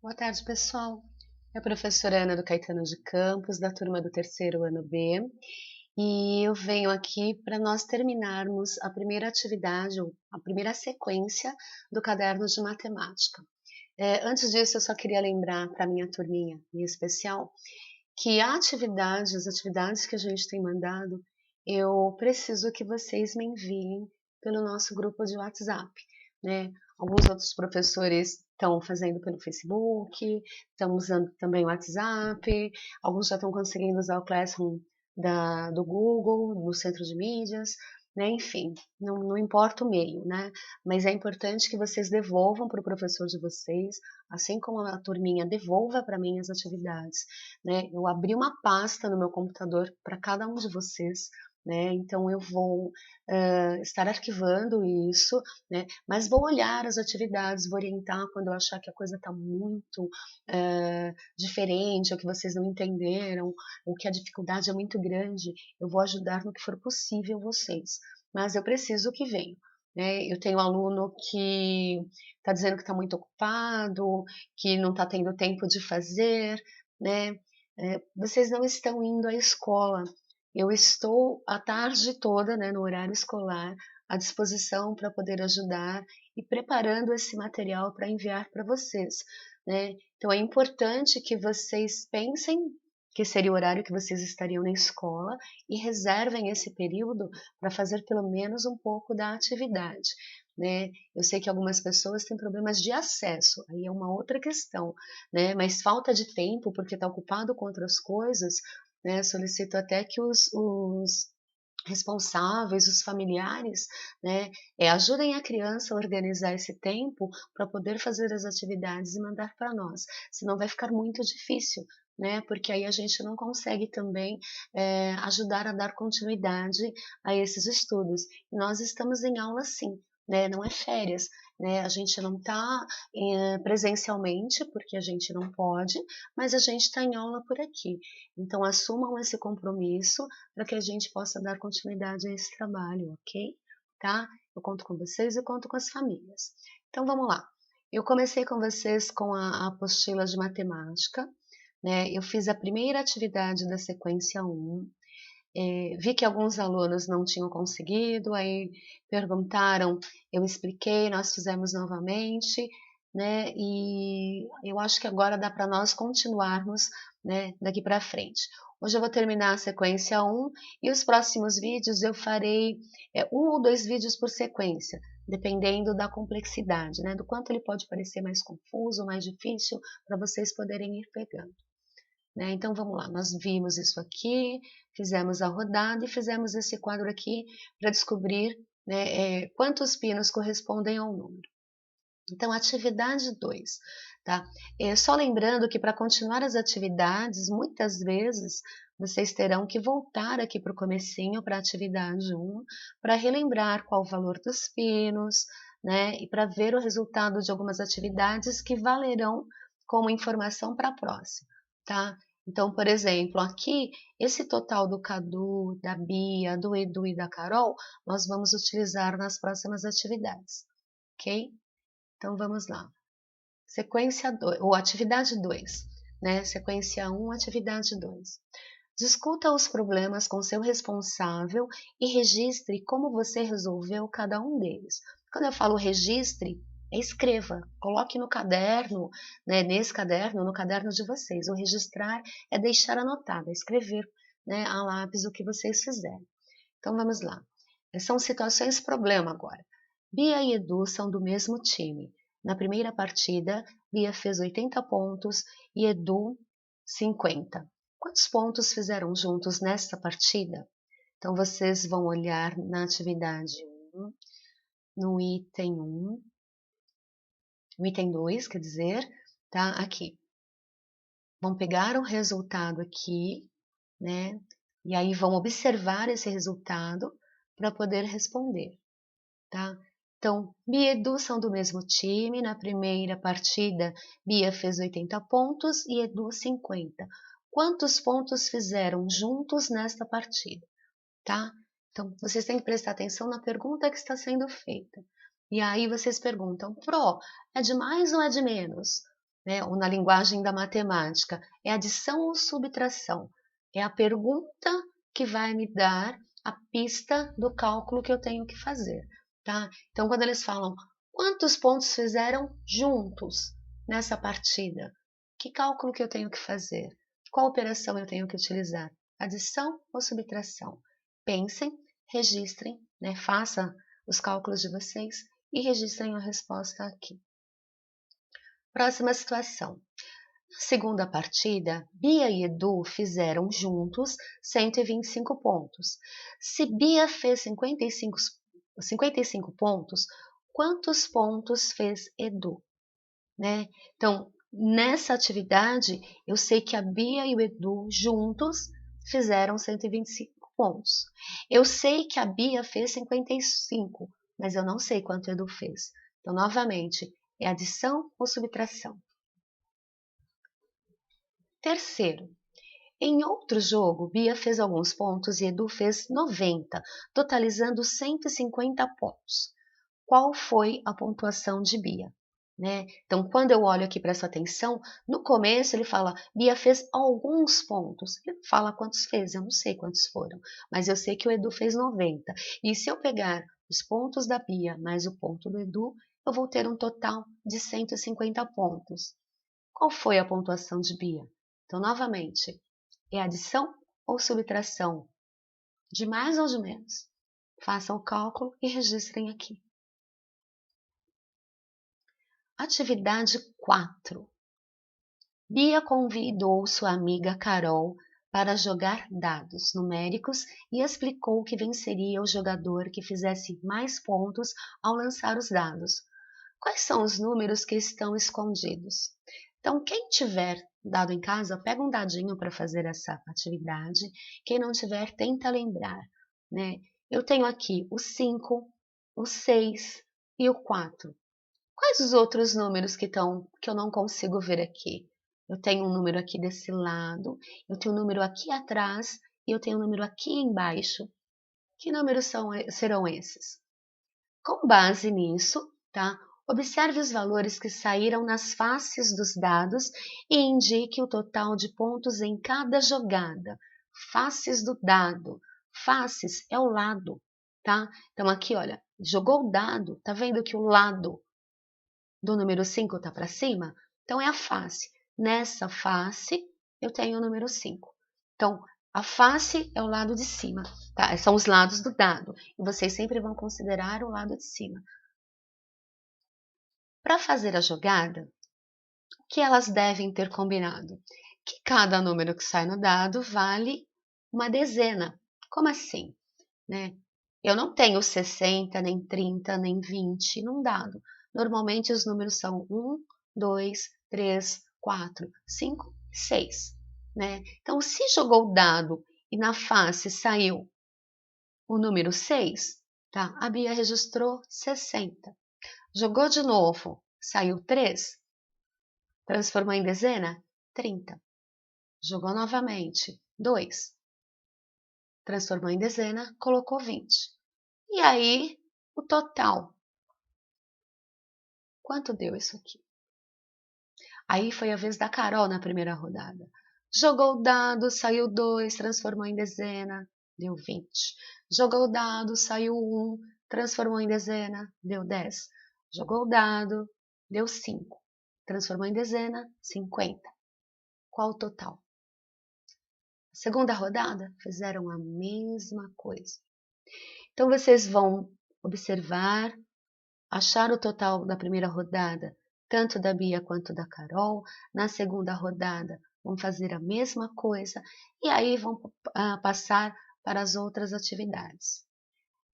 Boa tarde, pessoal. É a professora Ana do Caetano de Campos, da turma do terceiro ano B, e eu venho aqui para nós terminarmos a primeira atividade, ou a primeira sequência do caderno de matemática. Antes disso, eu só queria lembrar para a minha turminha, em especial, que as atividades que a gente tem mandado, eu preciso que vocês me enviem pelo nosso grupo de WhatsApp, né? Alguns outros professores estão fazendo pelo Facebook, estão usando também o WhatsApp, alguns já estão conseguindo usar o Classroom do Google, no centro de mídias, né? Enfim, não importa o meio, né? Mas é importante que vocês devolvam para o professor de vocês, assim como a turminha devolva para mim as atividades, né? Eu abri uma pasta no meu computador para cada um de vocês, né? Então eu vou estar arquivando isso, né? Mas vou olhar as atividades, vou orientar quando eu achar que a coisa está muito diferente, ou que vocês não entenderam, ou que a dificuldade é muito grande. Eu vou ajudar no que for possível vocês, mas eu preciso que venham. Né? Eu tenho um aluno que está dizendo que está muito ocupado, que não está tendo tempo de fazer, né? Vocês não estão indo à escola. Eu estou a tarde toda, né, no horário escolar, à disposição para poder ajudar e preparando esse material para enviar para vocês, né? Então é importante que vocês pensem que seria o horário que vocês estariam na escola e reservem esse período para fazer pelo menos um pouco da atividade, né? Eu sei que algumas pessoas têm problemas de acesso, aí é uma outra questão, né? Mas falta de tempo porque está ocupado com outras coisas, né? Solicito até que os responsáveis, os familiares, né, ajudem a criança a organizar esse tempo para poder fazer as atividades e mandar para nós. Senão vai ficar muito difícil, né? Porque aí a gente não consegue também ajudar a dar continuidade a esses estudos. E nós estamos em aula sim, né? Não é férias. Né, a gente não está presencialmente, porque a gente não pode, mas a gente está em aula por aqui. Então, assumam esse compromisso para que a gente possa dar continuidade a esse trabalho, ok? Tá? Eu conto com vocês e conto com as famílias. Então, vamos lá. Eu comecei com vocês com a apostila de matemática, né? Eu fiz a primeira atividade da sequência 1, vi que alguns alunos não tinham conseguido, aí perguntaram, eu expliquei, nós fizemos novamente, né? E eu acho que agora dá para nós continuarmos, né, daqui para frente. Hoje eu vou terminar a sequência 1 e os próximos vídeos eu farei 1 ou 2 vídeos por sequência, dependendo da complexidade, né? Do quanto ele pode parecer mais confuso, mais difícil, para vocês poderem ir pegando. Né? Então vamos lá, nós vimos isso aqui, fizemos a rodada e fizemos esse quadro aqui para descobrir, né, quantos pinos correspondem ao número. Então, atividade 2, tá? Só lembrando que para continuar as atividades, muitas vezes vocês terão que voltar aqui para o comecinho, para a atividade 1, para relembrar qual o valor dos pinos, né? E para ver o resultado de algumas atividades que valerão como informação para a próxima, tá? Então, por exemplo, aqui, esse total do Cadu, da Bia, do Edu e da Carol, nós vamos utilizar nas próximas atividades, ok? Então vamos lá. Sequência 2, ou atividade 2, né? Sequência 1, atividade 2. Discuta os problemas com seu responsável e registre como você resolveu cada um deles. Quando eu falo registre, escreva, coloque no caderno, né? Nesse caderno, no caderno de vocês. O registrar é deixar anotado, é escrever, né, a lápis o que vocês fizerem. Então vamos lá. São situações problema agora. Bia e Edu são do mesmo time. Na primeira partida, Bia fez 80 pontos e Edu 50. Quantos pontos fizeram juntos nesta partida? Então vocês vão olhar na atividade 1, no item 1, no item 2, quer dizer, tá? Aqui. Vão pegar o resultado aqui, né? E aí vão observar esse resultado para poder responder, tá? Então, Bia e Edu são do mesmo time. Na primeira partida, Bia fez 80 pontos e Edu 50. Quantos pontos fizeram juntos nesta partida, tá? Então, vocês têm que prestar atenção na pergunta que está sendo feita. E aí vocês perguntam, Pro, é de mais ou é de menos? né? Ou na linguagem da matemática, é adição ou subtração? É a pergunta que vai me dar a pista do cálculo que eu tenho que fazer, tá? Então, quando eles falam quantos pontos fizeram juntos nessa partida, que cálculo que eu tenho que fazer? Qual operação eu tenho que utilizar? Adição ou subtração? Pensem, registrem, né? Façam os cálculos de vocês e registrem a resposta aqui. Próxima situação. Na segunda partida, Bia e Edu fizeram juntos 125 pontos. Se Bia fez 55 pontos, quantos pontos fez Edu? Né? Então, nessa atividade, eu sei que a Bia e o Edu juntos fizeram 125 pontos. Eu sei que a Bia fez 55, mas eu não sei quanto o Edu fez. Então, novamente, é adição ou subtração? Terceiro, em outro jogo, Bia fez alguns pontos e Edu fez 90, totalizando 150 pontos. Qual foi a pontuação de Bia? Né? Então, quando eu olho aqui, presto atenção, no começo ele fala, Bia fez alguns pontos. Ele fala quantos fez, eu não sei quantos foram, mas eu sei que o Edu fez 90. E se eu pegar os pontos da Bia mais o ponto do Edu, eu vou ter um total de 150 pontos. Qual foi a pontuação de Bia? Então, novamente, é adição ou subtração? De mais ou de menos? Façam o cálculo e registrem aqui. Atividade 4. Bia convidou sua amiga Carol para jogar dados numéricos e explicou que venceria o jogador que fizesse mais pontos ao lançar os dados. Quais são os números que estão escondidos? Então, quem tiver dado em casa, pega um dadinho para fazer essa atividade. Quem não tiver, tenta lembrar, né? Eu tenho aqui o 5, o 6 e o 4. Quais os outros números que eu não consigo ver aqui? Eu tenho um número aqui desse lado, eu tenho um número aqui atrás e eu tenho um número aqui embaixo. Que números serão esses? Com base nisso, tá? Observe os valores que saíram nas faces dos dados e indique o total de pontos em cada jogada. Faces do dado. Faces é o lado, tá? Então aqui, olha, jogou o dado, tá vendo que o lado do número 5 está para cima? Então é a face. Nessa face eu tenho o número 5. Então, a face é o lado de cima, tá? São os lados do dado. E vocês sempre vão considerar o lado de cima. Para fazer a jogada, o que elas devem ter combinado? Que cada número que sai no dado vale uma dezena. Como assim? Né? Eu não tenho 60, nem 30, nem 20 num dado. Normalmente os números são 1, 2, 3, 4, 5, 6. Né? Então, se jogou o dado e na face saiu o número 6, tá? A Bia registrou 60. Jogou de novo, saiu 3, transformou em dezena, 30. Jogou novamente, 2, transformou em dezena, colocou 20. E aí, o total. Quanto deu isso aqui? Aí foi a vez da Carol na primeira rodada. Jogou o dado, saiu 2, transformou em dezena, deu 20. Jogou o dado, saiu 1, transformou em dezena, deu 10. Jogou o dado, deu 5. Transformou em dezena, 50. Qual o total? A segunda rodada fizeram a mesma coisa. Então vocês vão observar, achar o total da primeira rodada, tanto da Bia quanto da Carol. Na segunda rodada vão fazer a mesma coisa e aí vão passar para as outras atividades.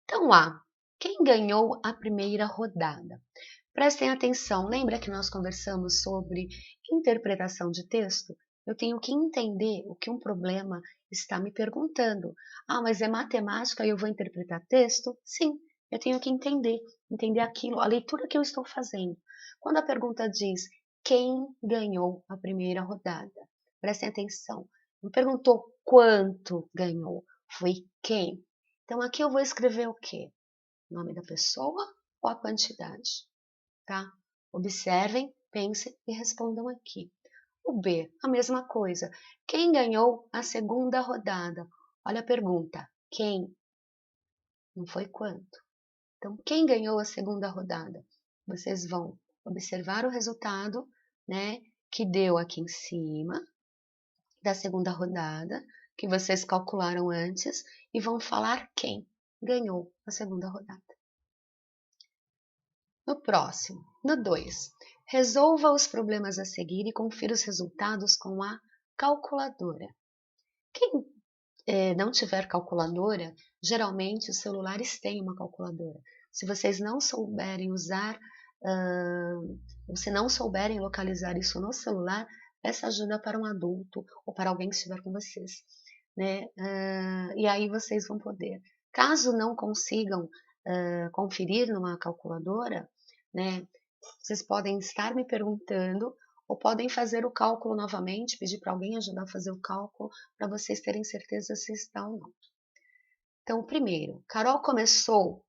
Então, quem ganhou a primeira rodada? Prestem atenção, lembra que nós conversamos sobre interpretação de texto? Eu tenho que entender o que um problema está me perguntando. Mas é matemática e eu vou interpretar texto? Sim, eu tenho que entender aquilo, a leitura que eu estou fazendo. Quando a pergunta diz quem ganhou a primeira rodada, prestem atenção. Não perguntou quanto ganhou, foi quem. Então aqui eu vou escrever o quê? O nome da pessoa ou a quantidade? Tá? Observem Pensem e respondam aqui. O B, a mesma coisa. Quem ganhou a segunda rodada? Olha a pergunta. Quem? Não foi quanto. Então, quem ganhou a segunda rodada? Vocês vão observar o resultado, né, que deu aqui em cima da segunda rodada, que vocês calcularam antes, e vão falar quem ganhou a segunda rodada. No próximo, no 2, resolva os problemas a seguir e confira os resultados com a calculadora. Quem não tiver calculadora, geralmente os celulares têm uma calculadora. Se vocês não souberem usar, se não souberem localizar isso no celular, peça ajuda para um adulto ou para alguém que estiver com vocês, né? E aí vocês vão poder. Caso não consigam conferir numa calculadora, né? Vocês podem estar me perguntando ou podem fazer o cálculo novamente, pedir para alguém ajudar a fazer o cálculo para vocês terem certeza se está ou não. Então, primeiro, Carol começou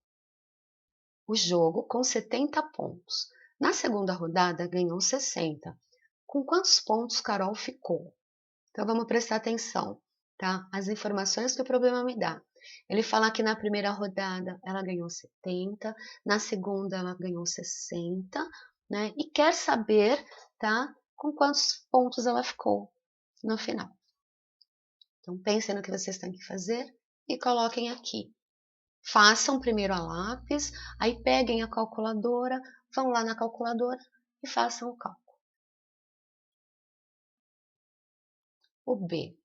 o jogo com 70 pontos. Na segunda rodada, ganhou 60. Com quantos pontos Carol ficou? Então, vamos prestar atenção, tá? As informações que o problema me dá. Ele fala que na primeira rodada ela ganhou 70, na segunda ela ganhou 60, né? E quer saber, tá? Com quantos pontos ela ficou no final. Então, pensem no que vocês têm que fazer e coloquem aqui. Façam primeiro a lápis, aí peguem a calculadora, vão lá na calculadora e façam o cálculo. O B.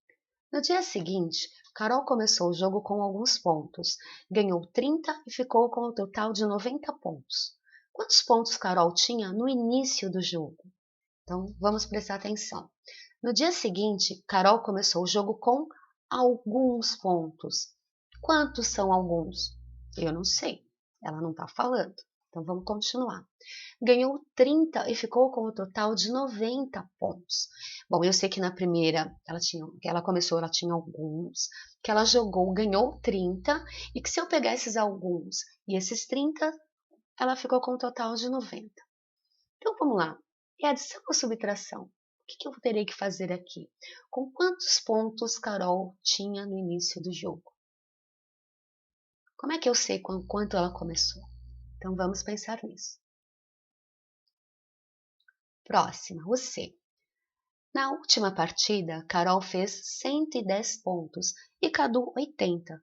No dia seguinte, Carol começou o jogo com alguns pontos, ganhou 30 e ficou com um total de 90 pontos. Quantos pontos Carol tinha no início do jogo? Então, vamos prestar atenção. No dia seguinte, Carol começou o jogo com alguns pontos. Quantos são alguns? Eu não sei, ela não está falando. Então, vamos continuar. Ganhou 30 e ficou com o total de 90 pontos. Bom, eu sei que na primeira ela começou, ela tinha alguns, que ela jogou, ganhou 30, e que se eu pegar esses alguns e esses 30, ela ficou com um total de 90. Então vamos lá. É adição ou subtração? O que eu terei que fazer aqui? Com quantos pontos Carol tinha no início do jogo? Como é que eu sei quanto ela começou? Então vamos pensar nisso. Próxima, o C. Na última partida, Carol fez 110 pontos e Cadu 80.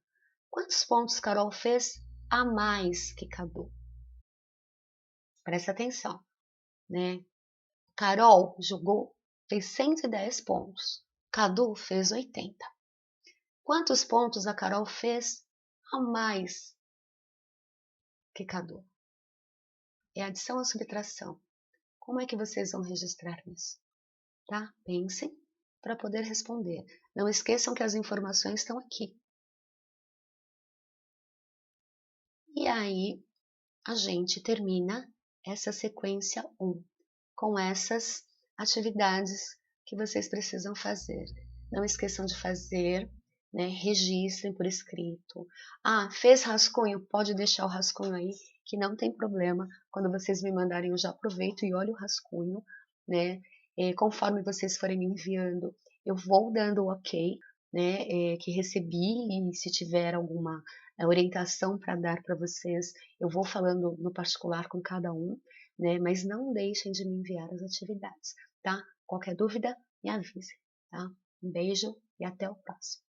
Quantos pontos Carol fez a mais que Cadu? Presta atenção, né? Carol jogou, fez 110 pontos. Cadu fez 80. Quantos pontos a Carol fez a mais que Cadu? É adição ou subtração? Como é que vocês vão registrar isso? Tá? Pensem para poder responder. Não esqueçam que as informações estão aqui. E aí, a gente termina essa sequência 1 com essas atividades que vocês precisam fazer. Não esqueçam de fazer, né? Registrem por escrito. Ah, fez rascunho? Pode deixar o rascunho aí, que não tem problema. Quando vocês me mandarem, eu já aproveito e olho o rascunho, né? Conforme vocês forem me enviando, eu vou dando o ok, né? Que recebi, e se tiver alguma orientação para dar para vocês, eu vou falando no particular com cada um, né? Mas não deixem de me enviar as atividades, tá? Qualquer dúvida, me avise, tá? Um beijo e até o próximo.